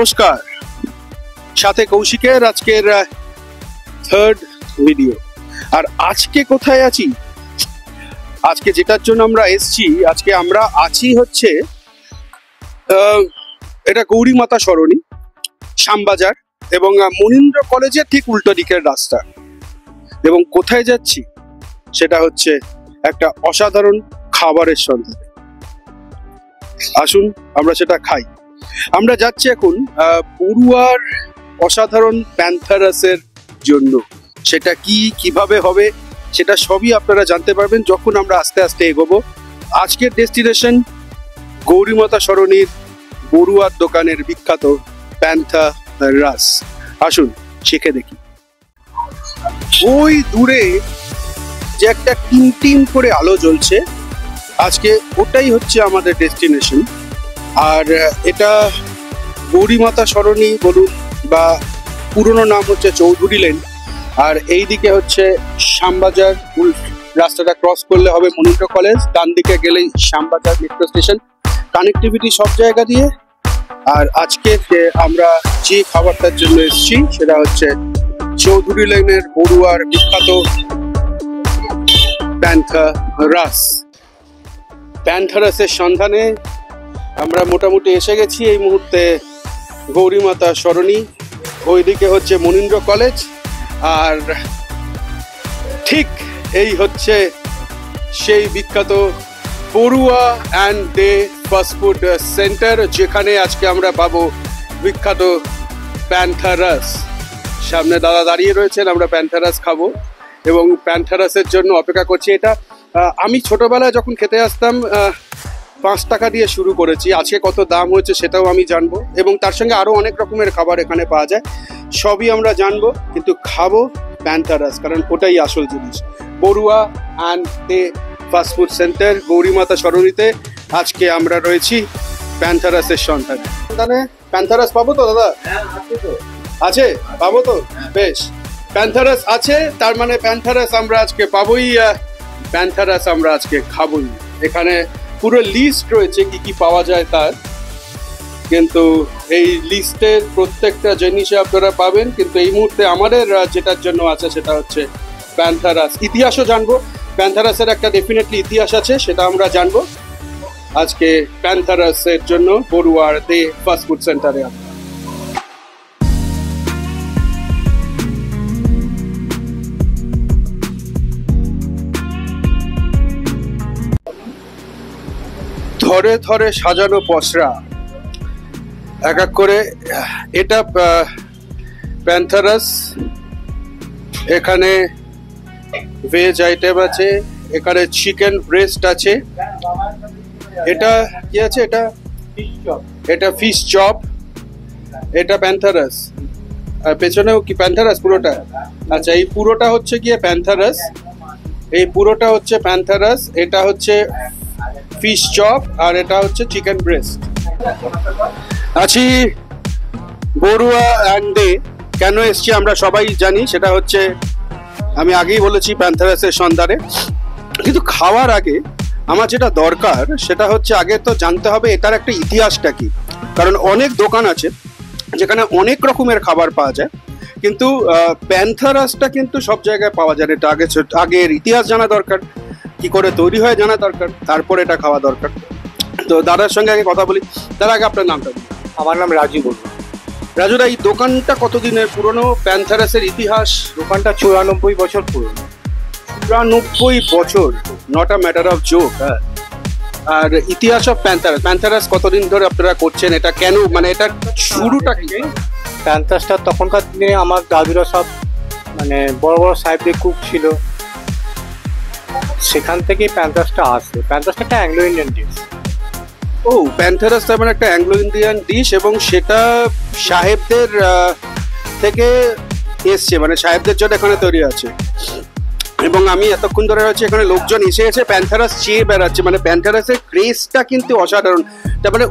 নমস্কার, সাথে কৌশিকের আজকের থার্ড ভিডিও। আর আজকে কোথায় আছি, আজকে যেটার জন্য আমরা এসছি, আজকে আমরা আছি হচ্ছে এটা গৌরীমাতা সরণি, শ্যামবাজার এবং মনীন্দ্র কলেজের ঠিক উল্টো দিকের রাস্তা। এবং কোথায় যাচ্ছি সেটা হচ্ছে একটা অসাধারণ খাবারের সন্ধানে। আসুন আমরা সেটা খাই। আমরা যাচ্ছি এখন বড়ুয়ার অসাধারণ প্যান্থারাসের জন্য। সেটা কিভাবে হবে সেটা সবই আপনারা জানতে পারবেন যখন আমরা আস্তে আস্তে এগোবো। আজকের ডেস্টিনেশন গৌরীমাতা সরণির বড়ুয়ার দোকানের বিখ্যাত প্যান্থারাস। আসুন শিখে দেখি। ওই দূরে যে একটা টিম টিম করে আলো জ্বলছে, আজকে ওটাই হচ্ছে আমাদের ডেস্টিনেশন। আর এটা গৌরীমাতা সরণি বলুন বা পুরনো নাম হচ্ছে চৌধুরী লেন। আর এই দিকে হচ্ছে শ্যামবাজার, রাস্তাটা ক্রস করলে হবে মনীন্দ্র কলেজ, ডান দিকে গেলেই শ্যামবাজার মেট্রো স্টেশন। কানেক্টিভিটি সব জায়গা দিয়ে। আর আজকে আমরা যে খাবারটার জন্য এসেছি সেটা হচ্ছে চৌধুরী লেনের বড়ুয়ার বিখ্যাত প্যান্থারাস। প্যান্থারাসের সন্ধানে আমরা মোটামুটি এসে গেছি এই মুহূর্তে গৌরীমাতা সরণি। ওইদিকে হচ্ছে মনীন্দ্র কলেজ, আর ঠিক এই হচ্ছে সেই বিখ্যাত Barua and day fast food centre, যেখানে আজকে আমরা পাবো বিখ্যাত প্যান্থারাস। সামনে দাদা দাঁড়িয়ে রয়েছেন, আমরা প্যান্থারাস খাবো এবং প্যান্থারাসের জন্য অপেক্ষা করছি। এটা আমি ছোটবেলায় যখন খেতে আসতাম 5 টাকা দিয়ে শুরু করেছি। আজকে কত দাম হয়েছে সেটাও আমি জানবো, এবং তার সঙ্গে আরও অনেক রকমের খাবার এখানে পাওয়া যায়, সবই আমরা জানবো। কিন্তু খাবো প্যান্থারাস, কারণ ওটাই আসল জিনিস। Barua and day fast food centre গৌরীমাতা সরণিতে আজকে আমরা রয়েছি প্যান্থারাসের সন্ধানে। প্যান্থারাস পাবো তো দাদা? আছে, পাবো তো? বেশ, প্যান্থারাস আছে, তার মানে প্যান্থারাস আমরা আজকে পাবোই। প্যান্থারাস আমরা আজকে খাবোই। এখানে পুরো লিস্ট রয়েছে কি কি পাওয়া যায় তার, কিন্তু এই লিস্টের প্রত্যেকটা জিনিসে আপনারা পাবেন। কিন্তু এই মুহূর্তে আমাদের যেটার জন্য আছে সেটা হচ্ছে প্যান্থারাস। ইতিহাসও জানবো, প্যান্থারাসের একটা ডেফিনেটলি ইতিহাস আছে, সেটা আমরা জানবো আজকে প্যান্থারাসের জন্য বড়ুয়ার দে ফাস্টফুড সেন্টারে। ধরে ধরে সাজানো পসরা এক এক করে। এটা প্যান্থারাস। এখানে ভেজ আইটেম আছে, এখানে চিকেন ব্রেস্ট আছে। এটা কি আছে? এটা ফিশ চপ। এটা প্যান্থারাস। পেছনেও কি প্যান্থারাস পুরোটা? আচ্ছা, এই পুরোটা হচ্ছে গিয়ে প্যান্থারাস, এই পুরোটা হচ্ছে প্যান্থারাস। এটা হচ্ছে ফিশ চপ আর এটা হচ্ছে চিকেন ব্রেস্ট। আছি বড়ুয়া অ্যান্ড ডে। কেন এসছি আমরা সবাই জানি, সেটা হচ্ছে আমি আগেই বলেছি প্যান্থারাসের সন্ধানে। কিন্তু খাওয়ার আগে আমার যেটা দরকার সেটা হচ্ছে আগে তো জানতে হবে এটার একটা ইতিহাসটা কি। কারণ অনেক দোকান আছে যেখানে অনেক রকমের খাবার পাওয়া যায়, কিন্তু প্যান্থারাসটা কিন্তু সব জায়গায় পাওয়া যায়। এটা আগের ইতিহাস জানা দরকার, কি করে তৈরি হয় জানা দরকার, তারপর এটা খাওয়া দরকার। তো দাদার সঙ্গে আগে কথা বলি। তার আগে আপনার নামটা? আমার নাম রাজু বলবো। রাজুদা, এই দোকানটা কতদিনের পুরনো? প্যান্থারাসের ইতিহাস? দোকানটা 94 বছর পুরনো। 94 বছর, not a matter of joke. হ্যাঁ। আর ইতিহাস অফ প্যান্থারাস কতদিন ধরে আপনারা করছেন? এটা কেন, মানে এটা শুরুটা কি? প্যান্থারাসটা তখনকার দিনে আমার দাদুরা সব মানে বড় বড় সাহেবদের কুক ছিল, সেখান থেকেই প্যান্থারাসটা আসে। প্যান্থারাসটা একটা অ্যাংলো ইন্ডিয়ান ডিশ। ও, প্যান্থারাস তার মানে একটা অ্যাংলো ইন্ডিয়ান ডিশ, এবং সেটা সাহেবদের থেকে এসছে, মানে সাহেবদের জন্য এখানে তৈরি আছে। এবং আমি এতক্ষণ ধরে হচ্ছে এখানে লোকজন এসে প্যান্থারাস চেয়ে বেড়াচ্ছে। মানে প্যান্থারাসের ক্রেজটা কিন্তু অসাধারণ। তার মানে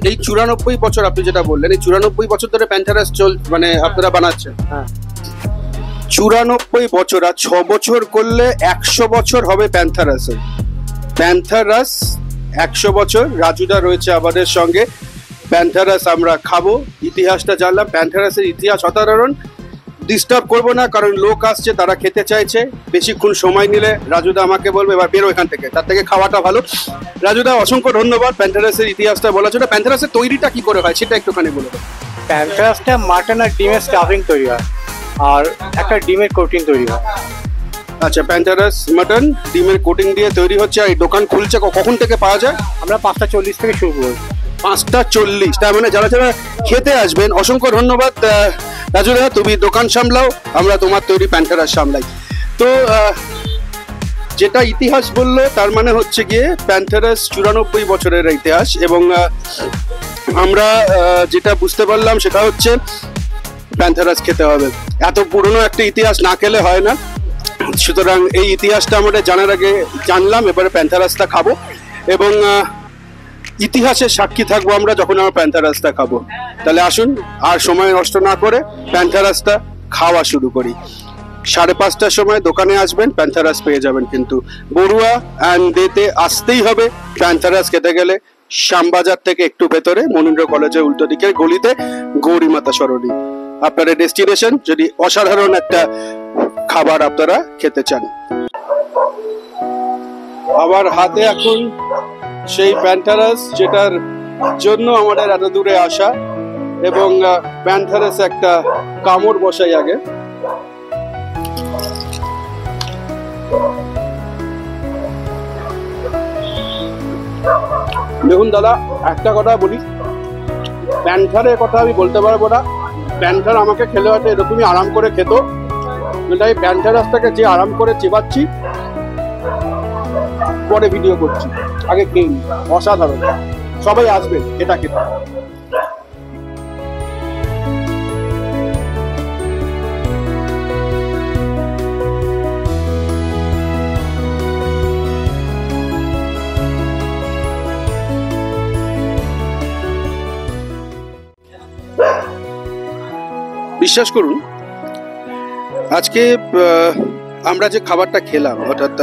এই 94 বছর আপনি যেটা বললেন, এই 94 বছর ধরে প্যান্থারাস মানে আপনারা বানাচ্ছেন? হ্যাঁ, 94 বছর। আর 6 বছর করলে 100 বছর হবে প্যান্থারাসের। প্যান্থারাস 100 বছর। রাজুদা রয়েছে আমাদের সঙ্গে। প্যান্থারাস আমরা খাবো, ইতিহাসটা জানলাম। প্যান্থারাসের ইতিহাস অসাধারণ। ডিস্টার্ব করবো না, কারণ লোক আসছে, তারা খেতে চাইছে। বেশিক্ষণ সময় নিলে রাজুদা আমাকে বলবে এবার বেরো এখান থেকে, তার থেকে খাওয়াটা ভালো। রাজুদা অসংখ্য ধন্যবাদ প্যান্থারাসের ইতিহাসটা বলার জন্য। প্যান্থারাসের তৈরিটা কি করে হয় সেটা একটুখানি বলে দেবো। প্যান্থারাসটা মাটন আর ডিমের স্টাফিং তৈরি হয়, আর একটা ডিমের কোটিং তৈরি হয়। আচ্ছা, প্যান্থারাস মাটন ডিমের কোটিং দিয়ে তৈরি হচ্ছে। আর এই দোকান খুলছে কখন থেকে পাওয়া যায়? আমরা 5:40 থেকে শুরু করি। 5:40, তার মানে যারা যারা খেতে আসবেন, অসংখ্য ধন্যবাদ রাজুদা, তুমি দোকান সামলাও, আমরা তোমার তৈরি প্যান্থারাস সামলাই। তো যেটা ইতিহাস বললো তার মানে হচ্ছে গিয়ে প্যান্থারাস 94 বছরের ইতিহাস। এবং আমরা যেটা বুঝতে পারলাম সেটা হচ্ছে প্যান্থারাস খেতে হবে। এত পুরনো একটা ইতিহাস না খেলে হয় না। সুতরাং এই ইতিহাসটা আমাদের জানার আগে জানলাম, এবারে প্যান্থারাসটা খাবো এবং ইতিহাসের সাক্ষী থাকবো আমরা যখন আমরা প্যান্থারাসটা খাবো। তাহলে আসুন আর সময় নষ্ট না করে প্যান্থারাসটা খাওয়া শুরু করি। 5:30টার সময় দোকানে আসবেন, প্যান্থারাস পেয়ে যাবেন। কিন্তু বড়ুয়া অ্যান্ড ডেতে আসতেই হবে প্যান্থারাস খেতে গেলে। শ্যামবাজার থেকে একটু ভেতরে মনীন্দ্র কলেজের উল্টো দিকের গলিতে গৌরীমাতা সরণি আপনাদের ডেস্টিনেশন, যদি অসাধারণ একটা খাবার আপনারা খেতে চান। আমার হাতে এখন সেই প্যান্থারাস যেটার জন্য আমাদের এত দূরে আসা, এবং প্যান্থারাস একটা কামড় বসাই আগে। দেখুন দাদা, একটা কথা বলি, প্যান্থারের কথা আমি বলতে পারবো না। প্যান্থার আমাকে খেলে হয়তো এরকমই আরাম করে খেত, কিন্তু এই প্যান্থারাসটাকে যে আরাম করে চেবাচ্ছি, পরে ভিডিও করছি, আগে খেয়ে নি। অসাধারণ, সবাই আসবেন এটা খেতে। বিশ্বাস করুন, আজকে আমরা যে খাবারটা খেলাম, অর্থাৎ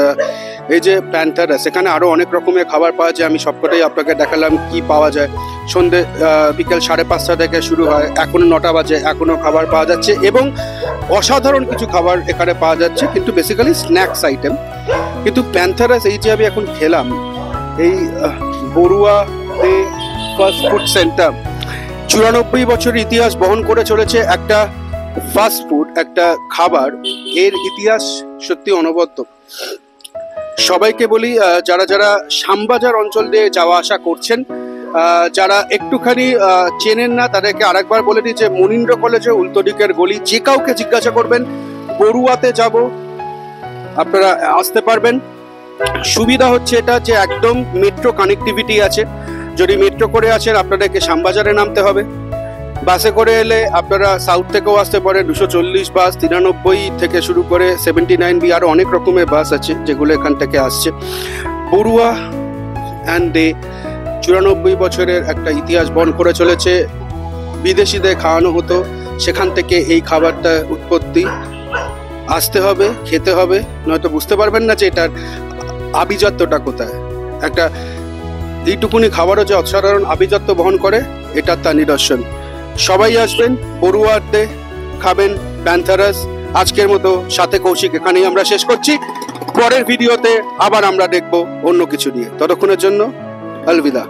এই যে প্যান্থারাস, এখানে আরো অনেক রকমের খাবার পাওয়া যায়। আমি সবকটাই আপনাকে দেখালাম কি পাওয়া যায়। সন্ধ্যে বিকেল 5:30 থেকে শুরু হয়, এখনো 9টা বাজে, এখনো খাবার পাওয়া যাচ্ছে এবং অসাধারণ কিছু খাবার এখানে পাওয়া যাচ্ছে, কিন্তু বেসিক্যালি স্ন্যাক্স আইটেম। কিন্তু প্যান্থারাস এই যে আমি এখন খেলাম, এই বড়ুয়া দে ফাস্ট ফুড সেন্টার 94 বছর ইতিহাস বহন করে চলেছে। একটা ফাস্ট ফুড, একটা খাবার, এর ইতিহাস সত্যি অনবদ্য। সবাইকে বলি, যারা যারা শ্যামবাজার অঞ্চল দিয়ে যাওয়া আসা করছেন, যারা একটুখানি চেনেন না, তাদেরকে আরেকবার বলে দিই যে মনীন্দ্র কলেজের উল্টো দিকের গলি। যে কাউকে জিজ্ঞাসা করবেন বড়ুয়াতে যাব, আপনারা আসতে পারবেন। সুবিধা হচ্ছে এটা যে একদম মেট্রো কানেক্টিভিটি আছে। যদি মেট্রো করে আসেন আপনাদেরকে শ্যামবাজারে নামতে হবে। বাসে করে এলে আপনারা সাউথ থেকেও আসতে পারেন, 240 বাস, 93 থেকে শুরু করে 79B, আরও অনেক রকমের বাস আছে যেগুলো এখান থেকে আসছে। বড়ুয়া অ্যান্ড ডে 94 বছরের একটা ইতিহাস বহন করে চলেছে। বিদেশিদের খাওয়ানো হতো, সেখান থেকে এই খাবারটা উৎপত্তি। আসতে হবে, খেতে হবে, নয়তো বুঝতে পারবেন না যে এটার আভিজাত্যটা কোথায়। একটা এইটুকুনি খাবারও যে অসাধারণ আভিজাত্য বহন করে, এটা তার নিদর্শন। সবাই আসবেন, বড়ুয়াতে খাবেন প্যান্থারাস। আজকের মতো সাথে কৌশিক এখানেই আমরা শেষ করছি। পরের ভিডিওতে আবার আমরা দেখব অন্য কিছু নিয়ে। ততক্ষণের জন্য আলবিদা।